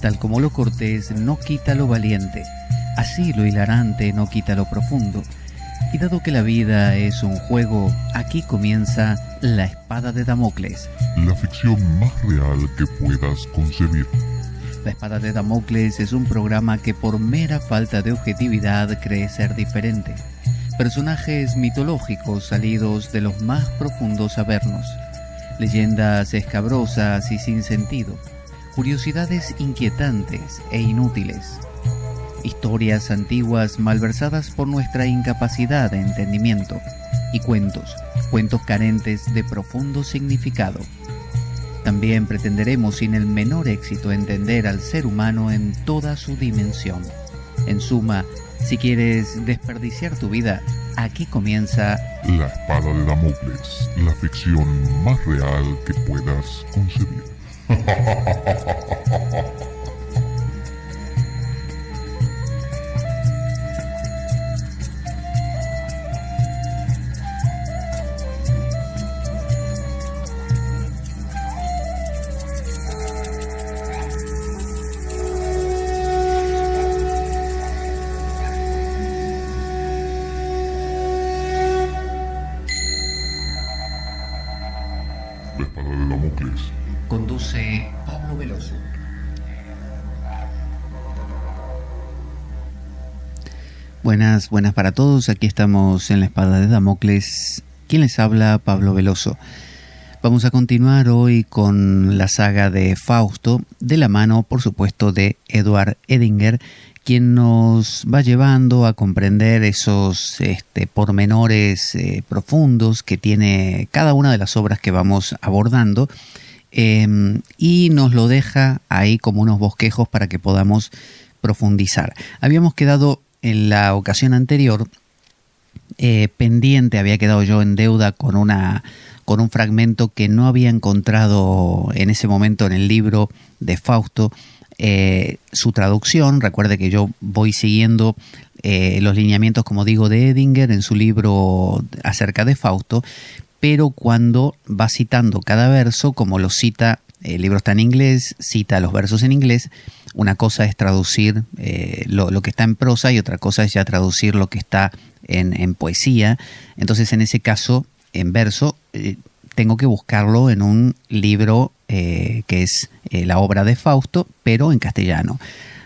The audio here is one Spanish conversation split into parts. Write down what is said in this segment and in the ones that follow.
Tal como lo cortés no quita lo valiente, así lo hilarante no quita lo profundo. Y dado que la vida es un juego, aquí comienza La Espada de Damocles. La ficción más real que puedas concebir. La Espada de Damocles es un programa que por mera falta de objetividad cree ser diferente. Personajes mitológicos salidos de los más profundos avernos. Leyendas escabrosas y sin sentido. Curiosidades inquietantes e inútiles. Historias antiguas malversadas por nuestra incapacidad de entendimiento. Y cuentos carentes de profundo significado. También pretenderemos sin el menor éxito entender al ser humano en toda su dimensión. En suma, si quieres desperdiciar tu vida, aquí comienza La Espada de Damocles, la ficción más real que puedas concebir. La Espada de Damocles. Conduce Pablo Veloso. Buenas para todos. Aquí estamos en La Espada de Damocles. ¿Quién les habla? Pablo Veloso. Vamos a continuar hoy con la saga de Fausto, de la mano, por supuesto, de Edward Edinger, quien nos va llevando a comprender esos pormenores profundos que tiene cada una de las obras que vamos abordando, y nos lo deja ahí como unos bosquejos para que podamos profundizar. Habíamos quedado en la ocasión anterior pendiente, había quedado yo en deuda con un fragmento que no había encontrado en ese momento en el libro de Fausto, su traducción. Recuerde que yo voy siguiendo los lineamientos, como digo, de Edinger en su libro acerca de Fausto, pero cuando va citando cada verso, como lo cita, el libro está en inglés, cita los versos en inglés. Una cosa es traducir lo que está en prosa y otra cosa es ya traducir lo que está en poesía. Entonces, en ese caso, en verso, tengo que buscarlo en un libro que es la obra de Fausto, pero en castellano.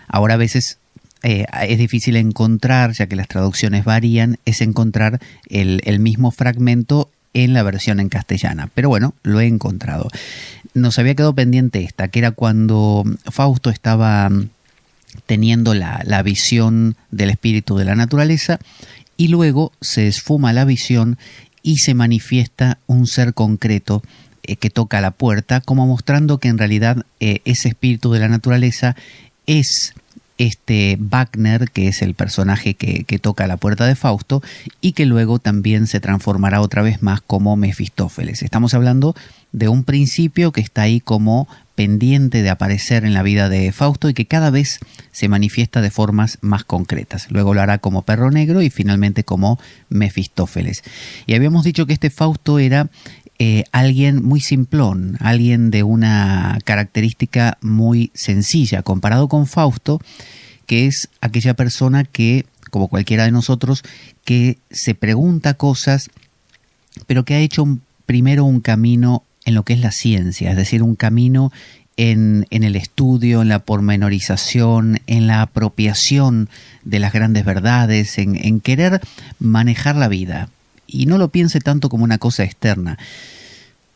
Ahora a veces es difícil encontrar, ya que las traducciones varían, es encontrar el mismo fragmento en la versión en castellana. Pero bueno, lo he encontrado. Nos había quedado pendiente esta, que era cuando Fausto estaba teniendo la visión del espíritu de la naturaleza, y luego se esfuma la visión y se manifiesta un ser concreto que toca la puerta, como mostrando que en realidad ese espíritu de la naturaleza es Wagner, que es el personaje que toca la puerta de Fausto, y que luego también se transformará otra vez más como Mefistófeles. Estamos hablando de un principio que está ahí como pendiente de aparecer en la vida de Fausto y que cada vez se manifiesta de formas más concretas. Luego lo hará como Perro Negro y finalmente como Mefistófeles. Y habíamos dicho que este Fausto era alguien muy simplón, alguien de una característica muy sencilla, comparado con Fausto, que es aquella persona que, como cualquiera de nosotros, que se pregunta cosas, pero que ha hecho primero un camino en lo que es la ciencia, es decir, un camino en el estudio, en la pormenorización, en la apropiación de las grandes verdades, en querer manejar la vida. Y no lo piense tanto como una cosa externa.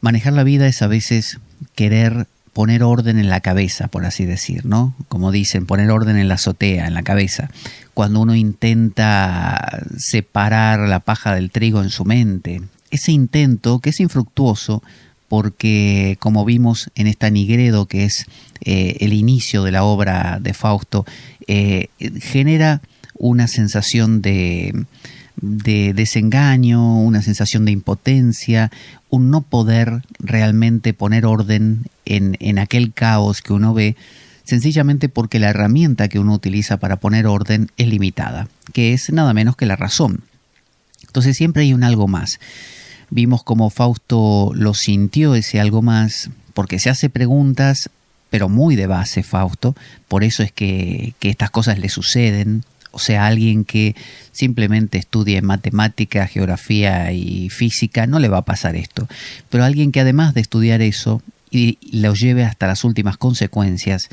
Manejar la vida es a veces querer poner orden en la cabeza, por así decir, ¿no? Como dicen, poner orden en la azotea, en la cabeza. Cuando uno intenta separar la paja del trigo en su mente. Ese intento, que es infructuoso, porque como vimos en esta Nigredo, que es el inicio de la obra de Fausto, genera una sensación de desengaño, una sensación de impotencia, un no poder realmente poner orden en aquel caos que uno ve, sencillamente porque la herramienta que uno utiliza para poner orden es limitada, que es nada menos que la razón. Entonces siempre hay un algo más. Vimos cómo Fausto lo sintió, ese algo más, porque se hace preguntas pero muy de base Fausto, por eso es que estas cosas le suceden. O sea, alguien que simplemente estudie matemática, geografía y física, no le va a pasar esto. Pero alguien que además de estudiar eso y lo lleve hasta las últimas consecuencias,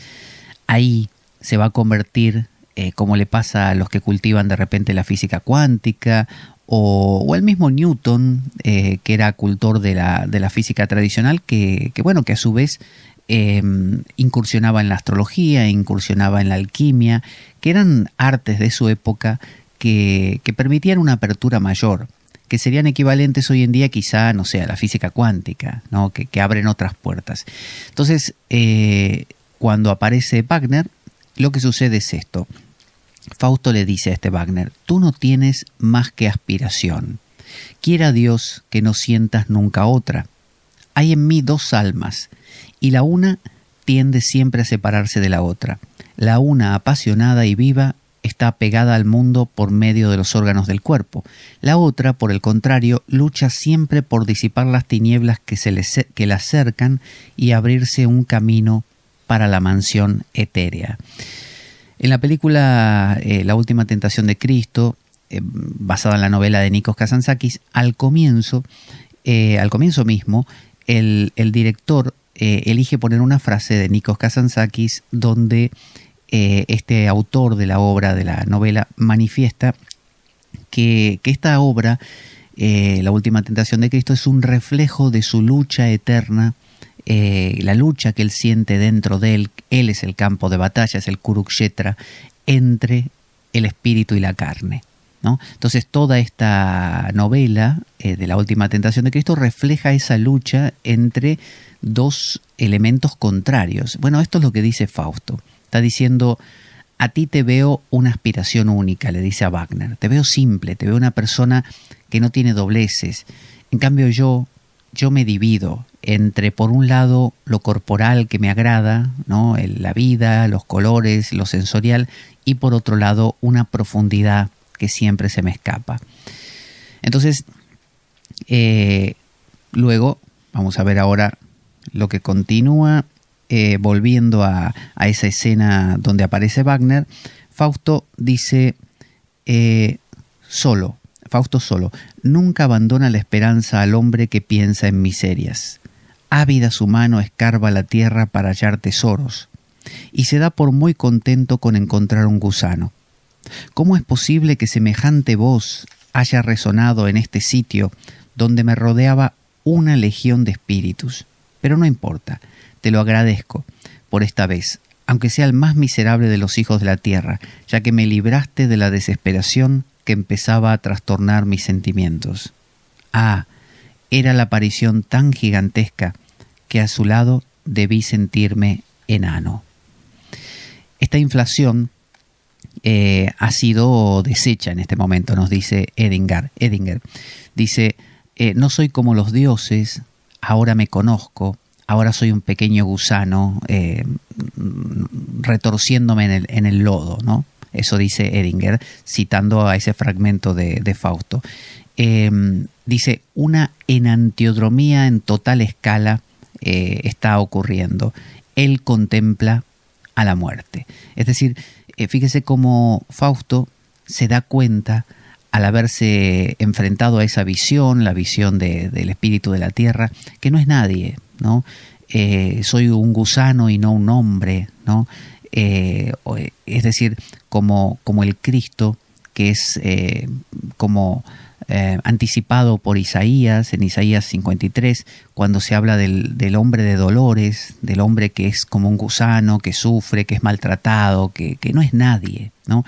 ahí se va a convertir, como le pasa a los que cultivan de repente la física cuántica, o el mismo Newton, que era cultor de la física tradicional, que a su vez incursionaba en la astrología, incursionaba en la alquimia, que eran artes de su época que permitían una apertura mayor, que serían equivalentes hoy en día quizá, no sé, a la física cuántica, ¿no? que abren otras puertas. Entonces, cuando aparece Wagner, lo que sucede es esto. Fausto le dice a este Wagner: tú no tienes más que aspiración. Quiera Dios que no sientas nunca otra. Hay en mí dos almas, y la una tiende siempre a separarse de la otra. La una, apasionada y viva, está pegada al mundo por medio de los órganos del cuerpo. La otra, por el contrario, lucha siempre por disipar las tinieblas que la cercan y abrirse un camino para la mansión etérea. En la película La última tentación de Cristo, basada en la novela de Nikos Kazantzakis, al comienzo mismo, el director elige poner una frase de Nikos Kazantzakis donde este autor de la obra, de la novela, manifiesta que esta obra, La última tentación de Cristo, es un reflejo de su lucha eterna, la lucha que él siente dentro de él. Él es el campo de batalla, es el Kurukshetra, entre el espíritu y la carne, ¿no? Entonces toda esta novela de La última tentación de Cristo refleja esa lucha entre dos elementos contrarios. Bueno, esto es lo que dice Fausto. Está diciendo: a ti te veo una aspiración única, le dice a Wagner. Te veo simple, te veo una persona que no tiene dobleces. En cambio yo me divido entre, por un lado, lo corporal que me agrada, ¿no? La vida, los colores, lo sensorial, y por otro lado, una profundidad que siempre se me escapa. Entonces, luego, vamos a ver ahora lo que continúa, volviendo a esa escena donde aparece Wagner. Fausto dice, Fausto solo, nunca abandona la esperanza al hombre que piensa en miserias. Ávida su mano escarba la tierra para hallar tesoros, y se da por muy contento con encontrar un gusano. ¿Cómo es posible que semejante voz haya resonado en este sitio donde me rodeaba una legión de espíritus? Pero no importa, te lo agradezco por esta vez, aunque sea el más miserable de los hijos de la tierra, ya que me libraste de la desesperación que empezaba a trastornar mis sentimientos. Ah, era la aparición tan gigantesca que a su lado debí sentirme enano. Esta inflación ha sido deshecha en este momento, nos dice Edinger. Dice, no soy como los dioses, ahora me conozco, ahora soy un pequeño gusano retorciéndome en el lodo, ¿no? Eso dice Edinger, citando a ese fragmento de Fausto. Dice, una enantiodromía en total escala está ocurriendo. Él contempla a la muerte. Es decir, fíjese cómo Fausto se da cuenta, al haberse enfrentado a esa visión, la visión del espíritu de la tierra, que no es nadie, ¿no? Soy un gusano y no un hombre, ¿no? Es decir, como el Cristo, que es anticipado por Isaías, en Isaías 53, cuando se habla del hombre de dolores, del hombre que es como un gusano, que sufre, que es maltratado, que no es nadie, ¿no?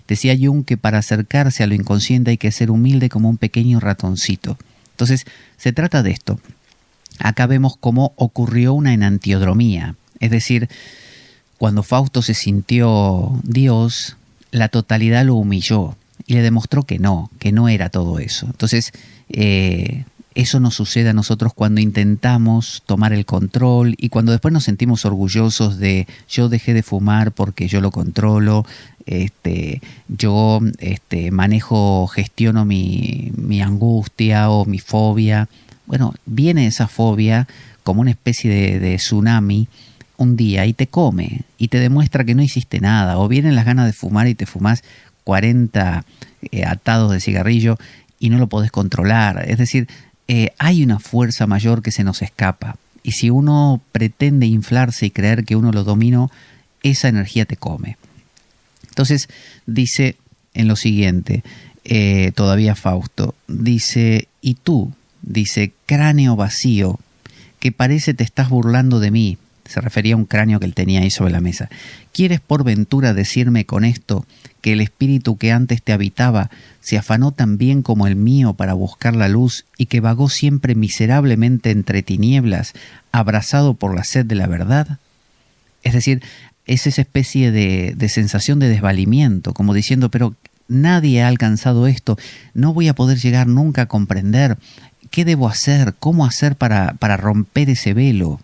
Decía Jung que para acercarse a lo inconsciente hay que ser humilde como un pequeño ratoncito. Entonces, se trata de esto. Acá vemos cómo ocurrió una enantiodromía, es decir, cuando Fausto se sintió Dios, la totalidad lo humilló y le demostró que no era todo eso. Entonces, eso nos sucede a nosotros cuando intentamos tomar el control y cuando después nos sentimos orgullosos de yo dejé de fumar porque yo lo controlo, yo gestiono mi angustia o mi fobia. Bueno, viene esa fobia como una especie de tsunami un día y te come y te demuestra que no hiciste nada, o vienen las ganas de fumar y te fumás 40 atados de cigarrillo y no lo podés controlar. Es decir, hay una fuerza mayor que se nos escapa, y si uno pretende inflarse y creer que uno lo dominó, esa energía te come. Entonces dice en lo siguiente, todavía Fausto, dice: y tú, dice, cráneo vacío, que parece te estás burlando de mí. Se refería a un cráneo que él tenía ahí sobre la mesa. ¿Quieres por ventura decirme con esto que el espíritu que antes te habitaba se afanó tan bien como el mío para buscar la luz y que vagó siempre miserablemente entre tinieblas, abrazado por la sed de la verdad? Es decir, es esa especie de sensación de desvalimiento, como diciendo, pero nadie ha alcanzado esto, no voy a poder llegar nunca a comprender. ¿Qué debo hacer? ¿Cómo hacer para romper ese velo?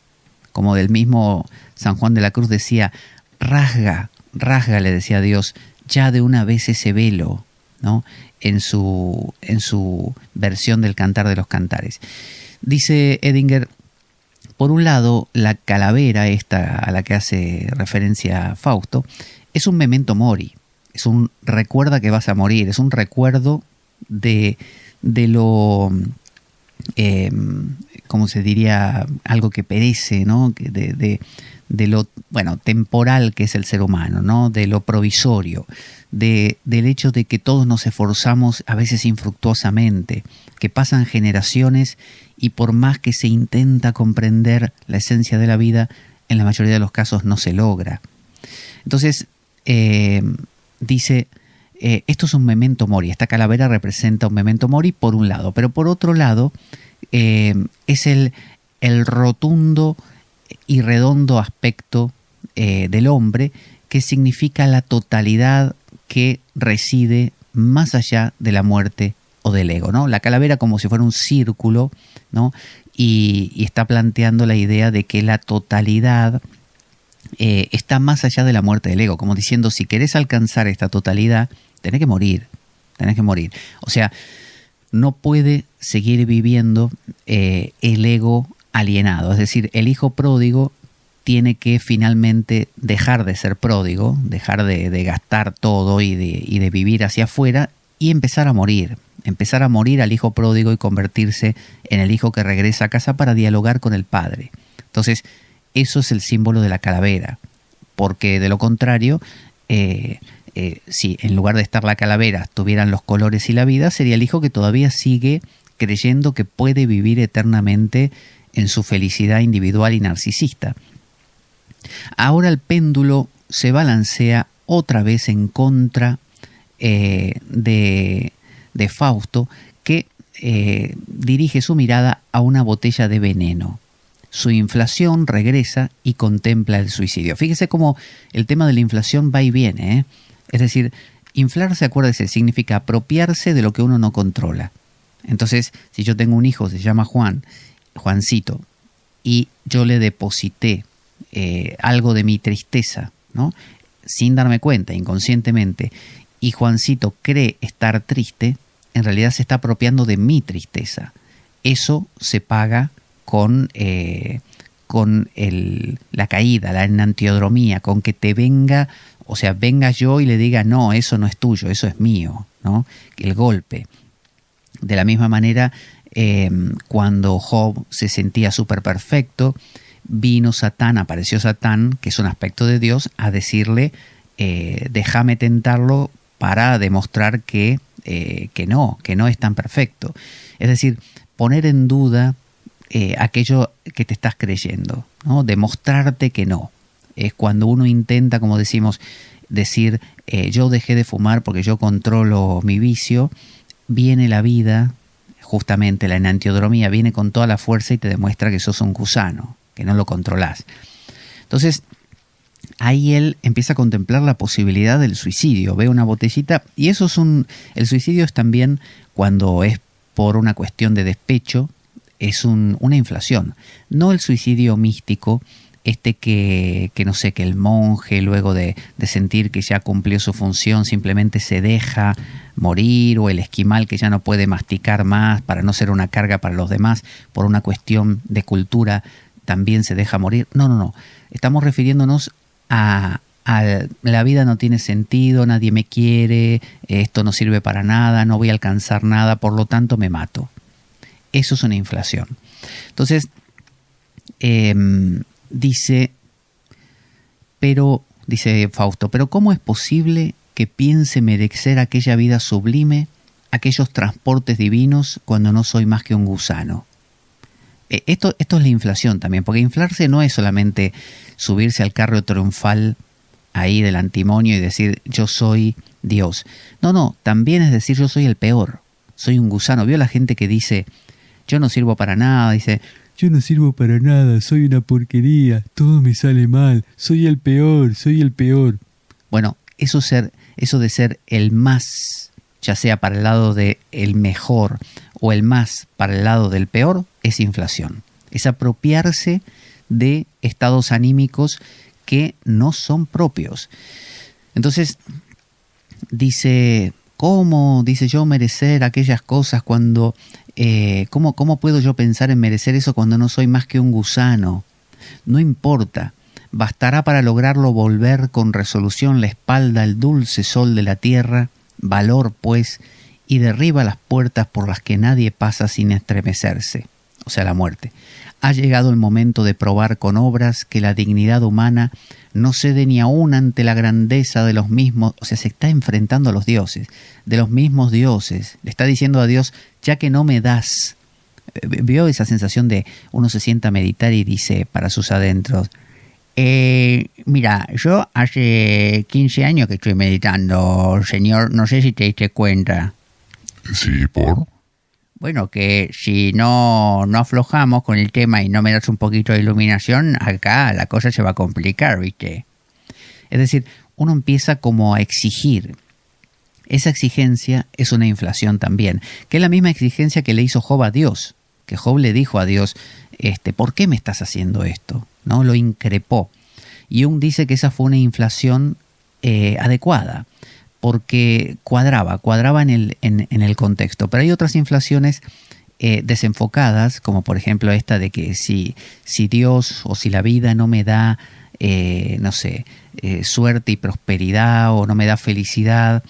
Como del mismo San Juan de la Cruz decía, rasga, le decía a Dios, ya de una vez ese velo, ¿no? En su versión del Cantar de los Cantares. Dice Edinger, por un lado, la calavera esta a la que hace referencia Fausto es un memento mori, es un recuerda que vas a morir, es un recuerdo de lo... ¿cómo se diría? Algo que perece, ¿no? De lo, bueno, temporal que es el ser humano, ¿no? De lo provisorio, del hecho de que todos nos esforzamos a veces infructuosamente, que pasan generaciones y por más que se intenta comprender la esencia de la vida, en la mayoría de los casos no se logra. Entonces, dice... esto es un memento mori. Esta calavera representa un memento mori por un lado, pero por otro lado es el rotundo y redondo aspecto del hombre, que significa la totalidad que reside más allá de la muerte o del ego, ¿no? La calavera como si fuera un círculo, ¿no? Y está planteando la idea de que la totalidad está más allá de la muerte del ego, como diciendo, si querés alcanzar esta totalidad, tenés que morir. O sea, no puede seguir viviendo el ego alienado. Es decir, el hijo pródigo tiene que finalmente dejar de ser pródigo, dejar de gastar todo y de vivir hacia afuera y empezar a morir al hijo pródigo y convertirse en el hijo que regresa a casa para dialogar con el padre. Entonces, eso es el símbolo de la calavera, porque de lo contrario... si en lugar de estar la calavera tuvieran los colores y la vida, sería el hijo que todavía sigue creyendo que puede vivir eternamente en su felicidad individual y narcisista. Ahora el péndulo se balancea otra vez en contra de Fausto, que dirige su mirada a una botella de veneno. Su inflación regresa y contempla el suicidio. Fíjese cómo el tema de la inflación va y viene, ¿eh? Es decir, inflarse, acuérdese, significa apropiarse de lo que uno no controla. Entonces, si yo tengo un hijo, se llama Juancito, y yo le deposité algo de mi tristeza, ¿no? Sin darme cuenta, inconscientemente, y Juancito cree estar triste, en realidad se está apropiando de mi tristeza. Eso se paga con la caída, la enantiodromía, con que te venga... O sea, venga yo y le diga, no, eso no es tuyo, eso es mío, ¿no? El golpe. De la misma manera, cuando Job se sentía súper perfecto, apareció Satán, que es un aspecto de Dios, a decirle, déjame tentarlo para demostrar que no es tan perfecto. Es decir, poner en duda aquello que te estás creyendo, ¿no? Demostrarte que no. Es cuando uno intenta, como decimos, decir yo dejé de fumar porque yo controlo mi vicio, viene la vida, justamente la enantiodromía, viene con toda la fuerza y te demuestra que sos un gusano, que no lo controlás. Entonces, ahí él empieza a contemplar la posibilidad del suicidio, ve una botellita, y eso es el suicidio es también, cuando es por una cuestión de despecho, es una inflación, no el suicidio místico, que no sé, que el monje luego de sentir que ya cumplió su función simplemente se deja morir, o el esquimal que ya no puede masticar más para no ser una carga para los demás por una cuestión de cultura también se deja morir. No, no, no. Estamos refiriéndonos a la vida no tiene sentido, nadie me quiere, esto no sirve para nada, no voy a alcanzar nada, por lo tanto me mato. Eso es una inflación. Entonces, dice Fausto, pero ¿cómo es posible que piense merecer aquella vida sublime, aquellos transportes divinos, cuando no soy más que un gusano? Esto es la inflación también, porque inflarse no es solamente subirse al carro triunfal ahí del antimonio y decir yo soy Dios. No, también es decir yo soy el peor, soy un gusano. ¿Vio la gente que dice yo no sirvo para nada? Dice yo no sirvo para nada, soy una porquería, todo me sale mal, soy el peor, soy el peor. Bueno, eso de ser el más, ya sea para el lado de el mejor o el más para el lado del peor, es inflación. Es apropiarse de estados anímicos que no son propios. Entonces, dice, ¿cómo? Dice yo merecer aquellas cosas cuando... ¿cómo puedo yo pensar en merecer eso cuando no soy más que un gusano? No importa. Bastará para lograrlo volver con resolución la espalda al dulce sol de la tierra, valor pues, y derriba las puertas por las que nadie pasa sin estremecerse, o sea, la muerte. Ha llegado el momento de probar con obras que la dignidad humana no cede ni aún ante la grandeza de los mismos, o sea, se está enfrentando a los dioses, de los mismos dioses. Le está diciendo a Dios, ya que no me das. ¿Vio esa sensación de uno se sienta a meditar y dice para sus adentros, mira, yo hace 15 años que estoy meditando, Señor, no sé si te diste cuenta. Sí, ¿por? Bueno, que si no aflojamos con el tema y no me das un poquito de iluminación, acá la cosa se va a complicar, ¿viste? Es decir, uno empieza como a exigir. Esa exigencia es una inflación también, que es la misma exigencia que le hizo Job a Dios, que Job le dijo a Dios, ¿por qué me estás haciendo esto? ¿No? Lo increpó. Y Jung dice que esa fue una inflación adecuada, porque cuadraba en el contexto. Pero hay otras inflaciones desenfocadas, como por ejemplo esta de que si Dios o si la vida no me da, suerte y prosperidad o no me da felicidad,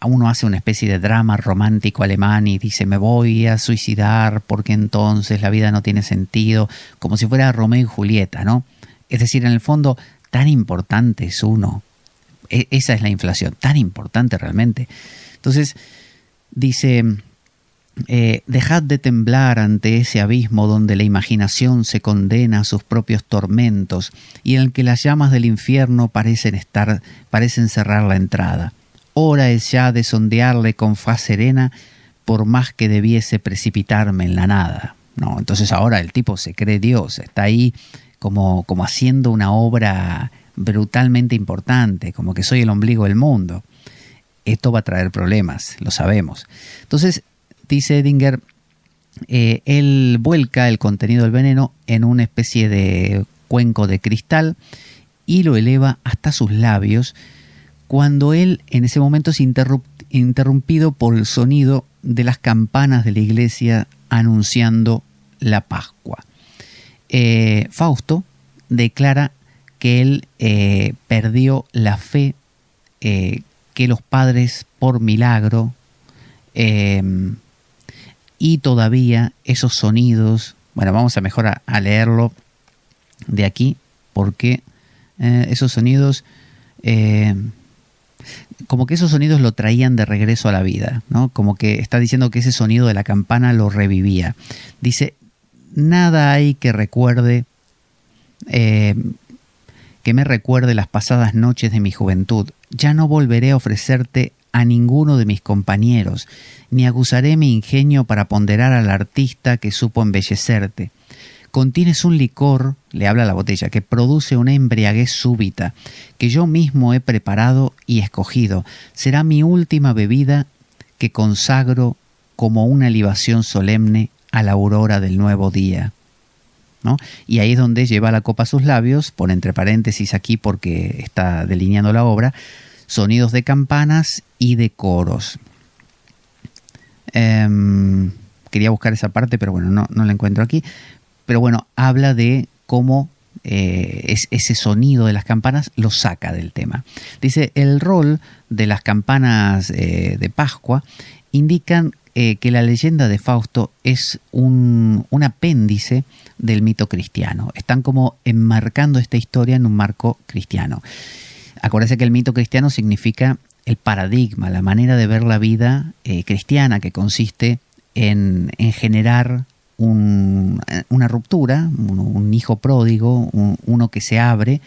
uno hace una especie de drama romántico alemán y dice me voy a suicidar porque entonces la vida no tiene sentido, como si fuera Romeo y Julieta, ¿no? Es decir, en el fondo, tan importante es uno. Esa es la inflación, tan importante realmente. Entonces, dice, dejad de temblar ante ese abismo donde la imaginación se condena a sus propios tormentos y en el que las llamas del infierno parecen cerrar la entrada. Hora es ya de sondearle con faz serena, por más que debiese precipitarme en la nada. No, entonces ahora el tipo se cree Dios, está ahí como haciendo una obra brutalmente importante, como que soy el ombligo del mundo. Esto va a traer problemas, lo sabemos. Entonces, dice Edinger, él vuelca el contenido del veneno en una especie de cuenco de cristal y lo eleva hasta sus labios, cuando él en ese momento es interrumpido por el sonido de las campanas de la iglesia anunciando la Pascua. Fausto declara que él perdió la fe, que los padres por milagro, y todavía esos sonidos, bueno, vamos a mejor a leerlo de aquí, porque esos sonidos, como que esos sonidos lo traían de regreso a la vida, ¿no? Como que está diciendo que ese sonido de la campana lo revivía. Dice, nada hay que recuerde, que me recuerde las pasadas noches de mi juventud. Ya no volveré a ofrecerte a ninguno de mis compañeros, ni aguzaré mi ingenio para ponderar al artista que supo embellecerte. Contienes un licor, le habla la botella, que produce una embriaguez súbita, que yo mismo he preparado y escogido. Será mi última bebida que consagro como una libación solemne a la aurora del nuevo día, ¿no? Y ahí es donde lleva la copa a sus labios, pone entre paréntesis aquí porque está delineando la obra, sonidos de campanas y de coros. Quería buscar esa parte, pero bueno, no la encuentro aquí. pero bueno, habla de cómo ese sonido de las campanas lo saca del tema. Dice, el rol de las campanas de Pascua indican que la leyenda de Fausto es un apéndice del mito cristiano. Están como enmarcando esta historia en un marco cristiano. Acuérdense que el mito cristiano significa el paradigma, la manera de ver la vida cristiana, que consiste en generar una ruptura, un hijo pródigo, uno que se abre,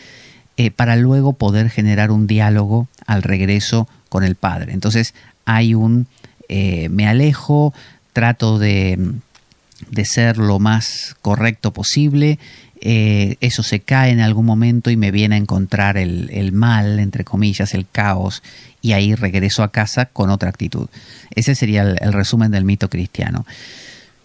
para luego poder generar un diálogo al regreso con el Padre. Entonces hay me alejo, trato de ser lo más correcto posible, eso se cae en algún momento y me viene a encontrar el mal, entre comillas, el caos, y ahí regreso a casa con otra actitud. Ese sería el resumen del mito cristiano.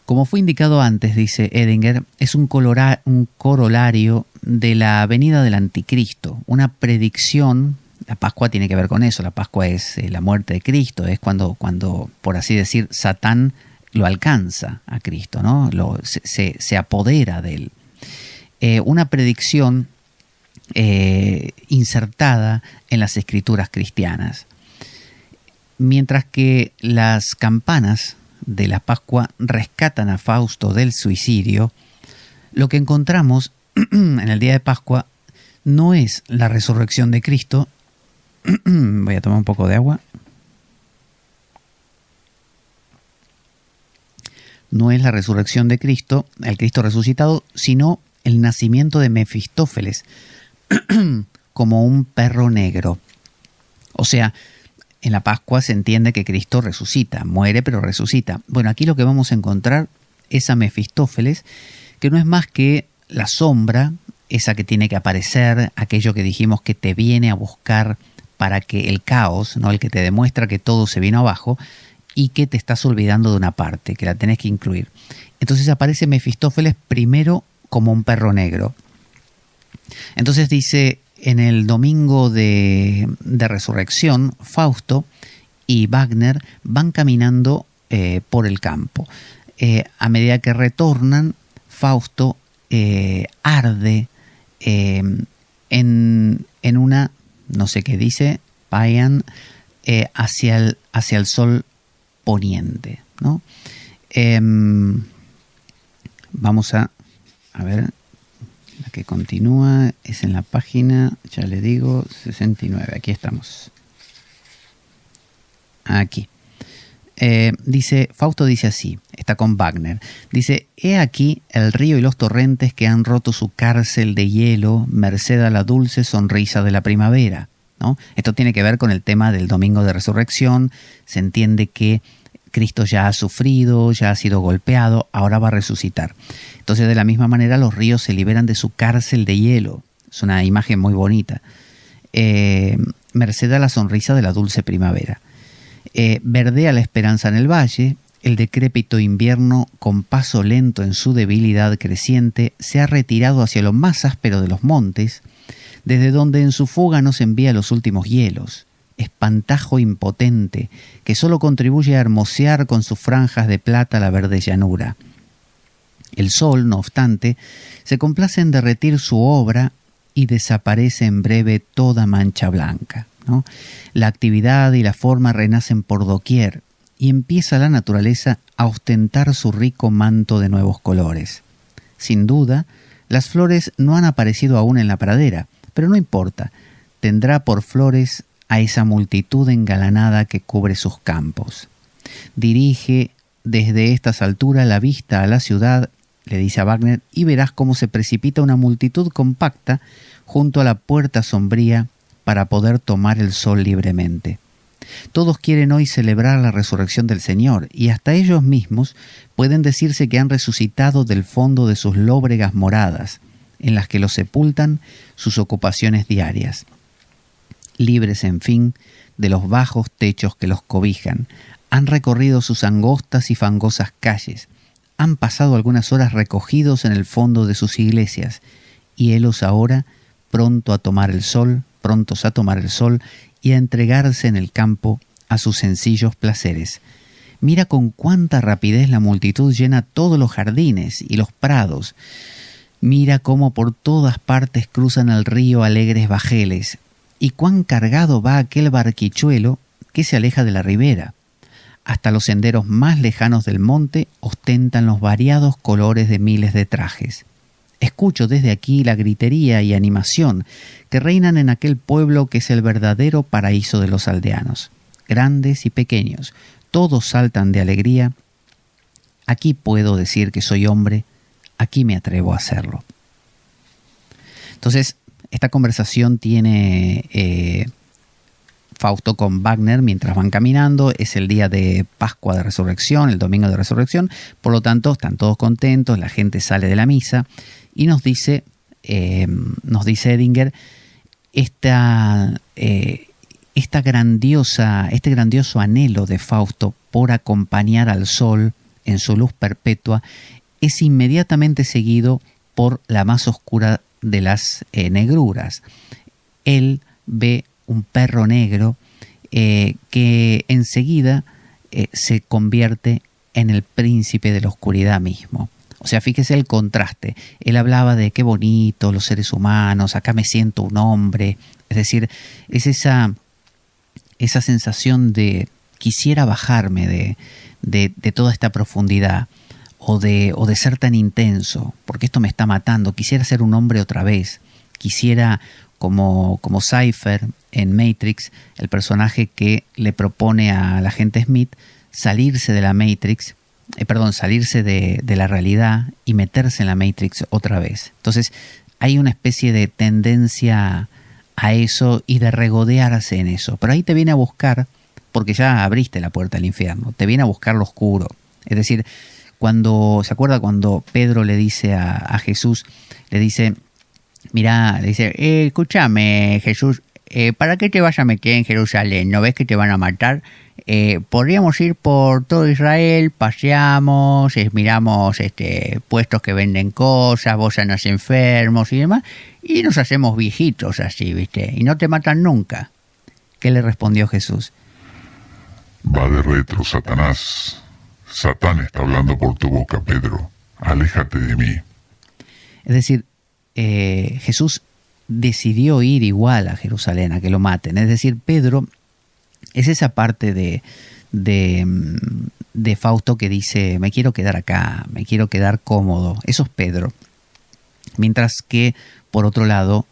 Como fue indicado antes, dice Edinger, es un corolario de la venida del anticristo, una predicción. La Pascua tiene que ver con eso. La Pascua es la muerte de Cristo, es cuando, por así decir, Satán lo alcanza a Cristo, ¿no? Se apodera de él. Una predicción insertada en las escrituras cristianas. Mientras que las campanas de la Pascua rescatan a Fausto del suicidio, lo que encontramos en el día de Pascua no es la resurrección de Cristo. Voy a tomar un poco de agua. No es la resurrección de Cristo, el Cristo resucitado, sino el nacimiento de Mefistófeles como un perro negro. O sea, en la Pascua se entiende que Cristo resucita, muere pero resucita. Bueno, aquí lo que vamos a encontrar es a Mefistófeles, que no es más que la sombra, esa que tiene que aparecer, aquello que dijimos que te viene a buscar para que el caos, ¿no? El que te demuestra que todo se vino abajo y que te estás olvidando de una parte, que la tenés que incluir. Entonces aparece Mefistófeles primero como un perro negro. Entonces dice, en el domingo de resurrección, Fausto y Wagner van caminando por el campo. A medida que retornan, Fausto arde en una, no sé qué dice, Payan, hacia el sol poniente, ¿no? Vamos a ver, la que continúa es en la página, ya le digo, 69, aquí estamos. Aquí. Dice, Fausto dice así, está con Wagner, dice, he aquí el río y los torrentes que han roto su cárcel de hielo, merced a la dulce sonrisa de la primavera, ¿no? Esto tiene que ver con el tema del domingo de resurrección. Se entiende que Cristo ya ha sufrido, ya ha sido golpeado, ahora va a resucitar. Entonces, de la misma manera, los ríos se liberan de su cárcel de hielo. Es una imagen muy bonita. Merced a la sonrisa de la dulce primavera. Verdea la esperanza en el valle. El decrépito invierno, con paso lento en su debilidad creciente, se ha retirado hacia lo más áspero de los montes, desde donde en su fuga nos envía los últimos hielos. Espantajo impotente, que solo contribuye a hermosear con sus franjas de plata la verde llanura. El sol, no obstante, se complace en derretir su obra y desaparece en breve toda mancha blanca, ¿no? La actividad y la forma renacen por doquier y empieza la naturaleza a ostentar su rico manto de nuevos colores. Sin duda, las flores no han aparecido aún en la pradera, pero no importa, tendrá por flores a esa multitud engalanada que cubre sus campos. Dirige desde estas alturas la vista a la ciudad, le dice a Wagner, y verás cómo se precipita una multitud compacta junto a la puerta sombría para poder tomar el sol libremente. Todos quieren hoy celebrar la resurrección del Señor, y hasta ellos mismos pueden decirse que han resucitado del fondo de sus lóbregas moradas, en las que los sepultan sus ocupaciones diarias. Libres, en fin, de los bajos techos que los cobijan, han recorrido sus angostas y fangosas calles, han pasado algunas horas recogidos en el fondo de sus iglesias, y helos ahora, prontos a tomar el sol y a entregarse en el campo a sus sencillos placeres. Mira con cuánta rapidez la multitud llena todos los jardines y los prados. Mira cómo por todas partes cruzan el río alegres bajeles, y cuán cargado va aquel barquichuelo que se aleja de la ribera. Hasta los senderos más lejanos del monte ostentan los variados colores de miles de trajes. Escucho desde aquí la gritería y animación que reinan en aquel pueblo que es el verdadero paraíso de los aldeanos. Grandes y pequeños, todos saltan de alegría. Aquí puedo decir que soy hombre, aquí me atrevo a hacerlo. Entonces, esta conversación tiene Fausto con Wagner mientras van caminando. Es el día de Pascua de Resurrección, el domingo de Resurrección. Por lo tanto, están todos contentos, la gente sale de la misa y nos dice Edinger este grandioso anhelo de Fausto por acompañar al sol en su luz perpetua es inmediatamente seguido por la más oscura de las negruras. Él ve un perro negro que enseguida se convierte en el príncipe de la oscuridad mismo. O sea, fíjese el contraste. Él hablaba de qué bonito los seres humanos, acá me siento un hombre. Es decir, es esa sensación de quisiera bajarme de toda esta profundidad o de ser tan intenso, porque esto me está matando. Quisiera ser un hombre otra vez. Quisiera, como Cypher en Matrix, el personaje que le propone a la agente Smith salirse de la Matrix, salirse de la realidad y meterse en la Matrix otra vez. Entonces hay una especie de tendencia a eso y de regodearse en eso. Pero ahí te viene a buscar, porque ya abriste la puerta al infierno, te viene a buscar lo oscuro. Es decir, ¿se acuerda cuando Pedro le dice a Jesús, le dice, escúchame Jesús, ¿para qué te vas a meter en Jerusalén? ¿No ves que te van a matar? Podríamos ir por todo Israel, paseamos, miramos puestos que venden cosas, vos sanas enfermos y demás, y nos hacemos viejitos así, ¿viste? Y no te matan nunca. ¿Qué le respondió Jesús? Va de retro, Satanás. Satán está hablando por tu boca, Pedro. Aléjate de mí. Es decir, Jesús decidió ir igual a Jerusalén, a que lo maten. Es decir, Pedro es esa parte de Fausto que dice, me quiero quedar acá, me quiero quedar cómodo. Eso es Pedro. Mientras que, por otro lado,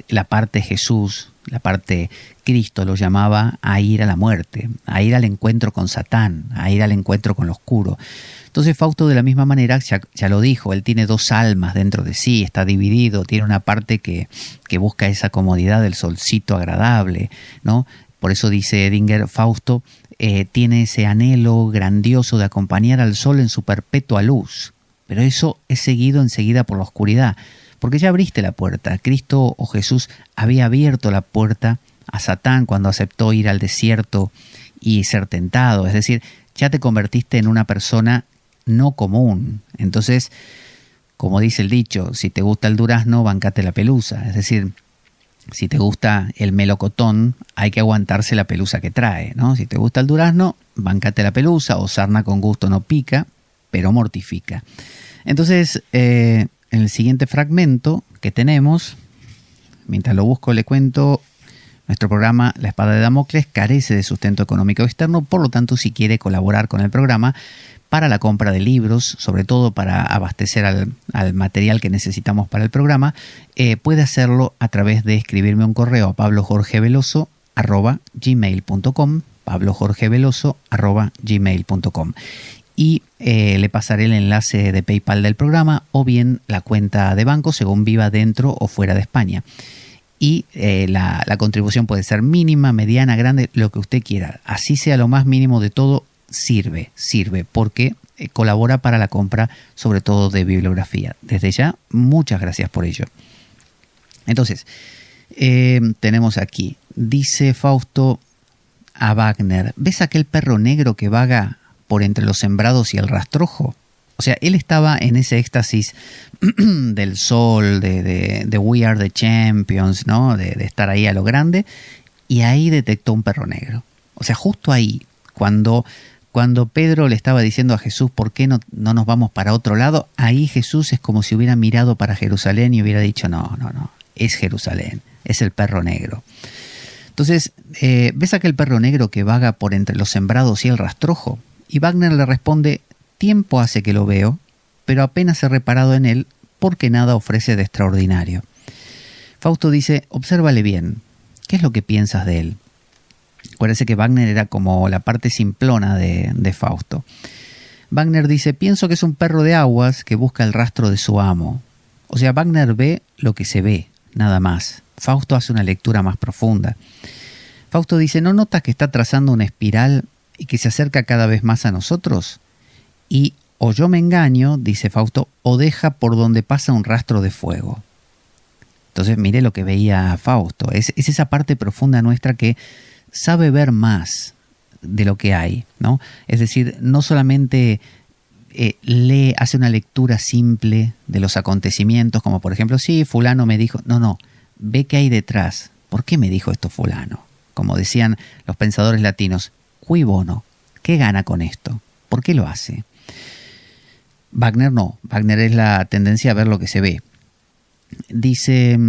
la parte Jesús, la parte Cristo lo llamaba a ir a la muerte, a ir al encuentro con Satán, a ir al encuentro con lo oscuro. Entonces Fausto, de la misma manera, ya lo dijo, él tiene dos almas dentro de sí, está dividido, tiene una parte que busca esa comodidad del solcito agradable, ¿no? Por eso dice Edinger, Fausto tiene ese anhelo grandioso de acompañar al sol en su perpetua luz, pero eso es seguido enseguida por la oscuridad, porque ya abriste la puerta. Cristo o Jesús había abierto la puerta a Satán cuando aceptó ir al desierto y ser tentado, es decir, ya te convertiste en una persona no común. Entonces, como dice el dicho, si te gusta el durazno, bancate la pelusa. Es decir, si te gusta el melocotón, hay que aguantarse la pelusa que trae, ¿no? Si te gusta el durazno, bancate la pelusa, o sarna con gusto no pica, pero mortifica. Entonces, en el siguiente fragmento que tenemos, mientras lo busco le cuento, nuestro programa La Espada de Damocles carece de sustento económico externo, por lo tanto, si quiere colaborar con el programa para la compra de libros, sobre todo para abastecer al material que necesitamos para el programa, puede hacerlo a través de escribirme un correo a pablojorgeveloso@gmail.com, pablojorgeveloso@gmail.com, y le pasaré el enlace de PayPal del programa o bien la cuenta de banco según viva dentro o fuera de España. Y la contribución puede ser mínima, mediana, grande, lo que usted quiera. Así sea lo más mínimo de todo, sirve, porque colabora para la compra, sobre todo de bibliografía. Desde ya, muchas gracias por ello. Entonces, tenemos aquí, dice Fausto a Wagner, ¿ves aquel perro negro que vaga por entre los sembrados y el rastrojo? O sea, él estaba en ese éxtasis del sol, de We Are the Champions, ¿no? De estar ahí a lo grande, y ahí detectó un perro negro. O sea, justo ahí, cuando Cuando Pedro le estaba diciendo a Jesús, ¿por qué no nos vamos para otro lado? Ahí Jesús es como si hubiera mirado para Jerusalén y hubiera dicho, no, es Jerusalén, es el perro negro. Entonces, ¿ves aquel perro negro que vaga por entre los sembrados y el rastrojo? Y Wagner le responde, tiempo hace que lo veo, pero apenas he reparado en él porque nada ofrece de extraordinario. Fausto dice, obsérvale bien, ¿qué es lo que piensas de él? Parece que Wagner era como la parte simplona de Fausto. Wagner dice, pienso que es un perro de aguas que busca el rastro de su amo. O sea, Wagner ve lo que se ve, nada más. Fausto hace una lectura más profunda. Fausto dice, ¿no notas que está trazando una espiral y que se acerca cada vez más a nosotros? Y o yo me engaño, dice Fausto, o deja por donde pasa un rastro de fuego. Entonces mire lo que veía Fausto. Es esa parte profunda nuestra que sabe ver más de lo que hay, ¿no? Es decir, no solamente hace una lectura simple de los acontecimientos, como por ejemplo, sí, fulano me dijo, no, ve qué hay detrás. ¿Por qué me dijo esto fulano? Como decían los pensadores latinos, cui bono, ¿qué gana con esto? ¿Por qué lo hace? Wagner no, Wagner es la tendencia a ver lo que se ve. Dice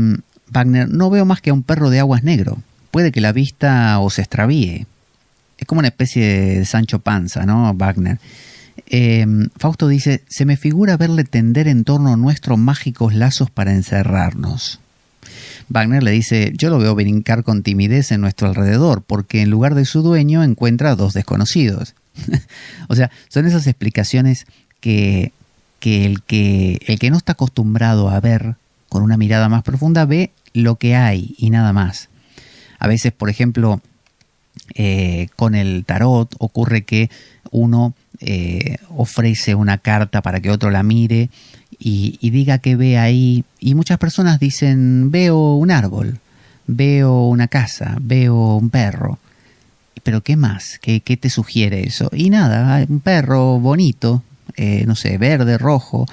Wagner, no veo más que a un perro de aguas negro. Puede que la vista os extravíe. Es como una especie de Sancho Panza, ¿no? Wagner. Fausto dice, se me figura verle tender en torno nuestros mágicos lazos para encerrarnos. Wagner le dice, yo lo veo brincar con timidez en nuestro alrededor, porque en lugar de su dueño encuentra a dos desconocidos. O sea, son esas explicaciones que el que no está acostumbrado a ver con una mirada más profunda ve lo que hay y nada más. A veces, por ejemplo, con el tarot ocurre que uno ofrece una carta para que otro la mire y diga que ve ahí. Y muchas personas dicen, veo un árbol, veo una casa, veo un perro. ¿Pero qué más? ¿Qué te sugiere eso? Y nada, un perro bonito, no sé, verde, rojo,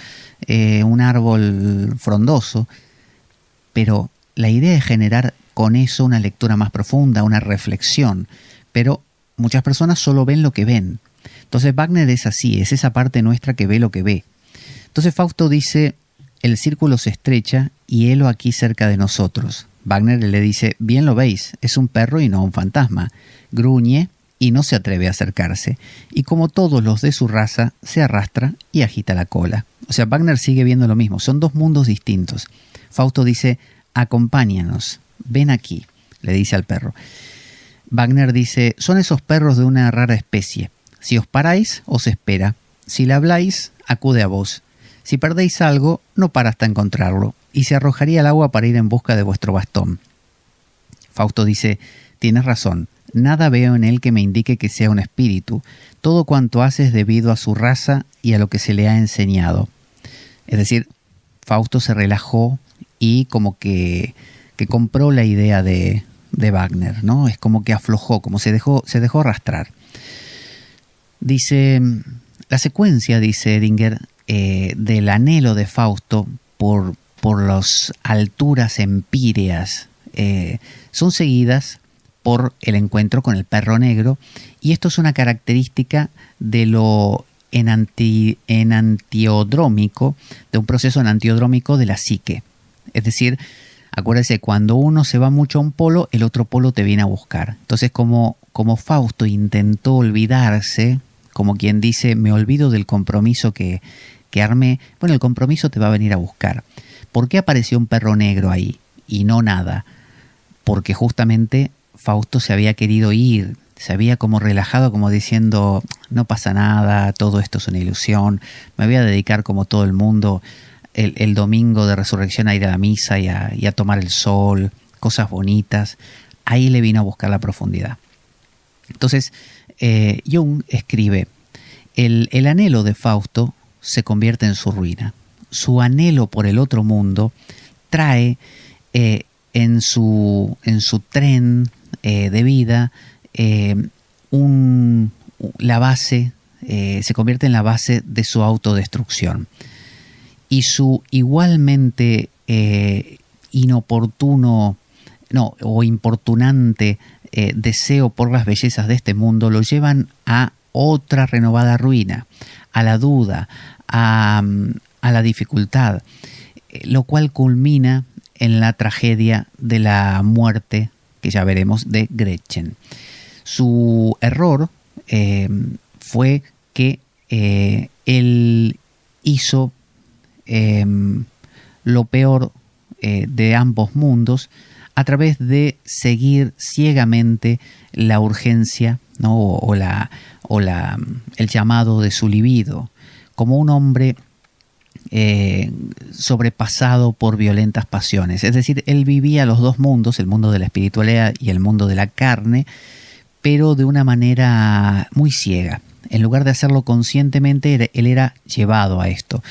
un árbol frondoso. Pero la idea es generar con eso una lectura más profunda, una reflexión. Pero muchas personas solo ven lo que ven. Entonces Wagner es así, es esa parte nuestra que ve lo que ve. Entonces Fausto dice, el círculo se estrecha y helo aquí cerca de nosotros. Wagner le dice, bien lo veis, es un perro y no un fantasma. Gruñe y no se atreve a acercarse. Y como todos los de su raza, se arrastra y agita la cola. O sea, Wagner sigue viendo lo mismo, son dos mundos distintos. Fausto dice, acompáñanos, ven aquí, le dice al perro. Wagner dice, son esos perros de una rara especie. Si os paráis, os espera. Si le habláis, acude a vos. Si perdéis algo, no para hasta encontrarlo, y se arrojaría al agua para ir en busca de vuestro bastón. Fausto dice, tienes razón, nada veo en él que me indique que sea un espíritu. Todo cuanto hace es debido a su raza y a lo que se le ha enseñado. Es decir, Fausto se relajó y como que compró la idea de Wagner, ¿no? Es como que aflojó, como se dejó arrastrar. Dice, la secuencia, dice Edinger, del anhelo de Fausto por las alturas empíreas son seguidas por el encuentro con el perro negro, y esto es una característica de lo enantiodrómico, de un proceso enantiodrómico de la psique. Es decir, acuérdese, cuando uno se va mucho a un polo, el otro polo te viene a buscar. Entonces, como Fausto intentó olvidarse, como quien dice, me olvido del compromiso que armé, bueno, el compromiso te va a venir a buscar. ¿Por qué apareció un perro negro ahí y no nada? Porque justamente Fausto se había querido ir, se había como relajado, como diciendo, no pasa nada, todo esto es una ilusión, me voy a dedicar como todo el mundo el domingo de resurrección a ir a la misa y a tomar el sol, cosas bonitas. Ahí le vino a buscar la profundidad. Entonces, Jung escribe, el anhelo de Fausto se convierte en su ruina. Su anhelo por el otro mundo trae en su tren de vida la base, se convierte en la base de su autodestrucción. Y su igualmente importunante deseo por las bellezas de este mundo lo llevan a otra renovada ruina, a la duda, a la dificultad, lo cual culmina en la tragedia de la muerte, que ya veremos, de Gretchen. Su error fue que él hizo lo peor de ambos mundos a través de seguir ciegamente la urgencia, ¿no? el llamado de su libido, como un hombre sobrepasado por violentas pasiones. Es decir, él vivía los dos mundos, el mundo de la espiritualidad y el mundo de la carne, pero de una manera muy ciega. En lugar de hacerlo conscientemente, él era llevado a esto.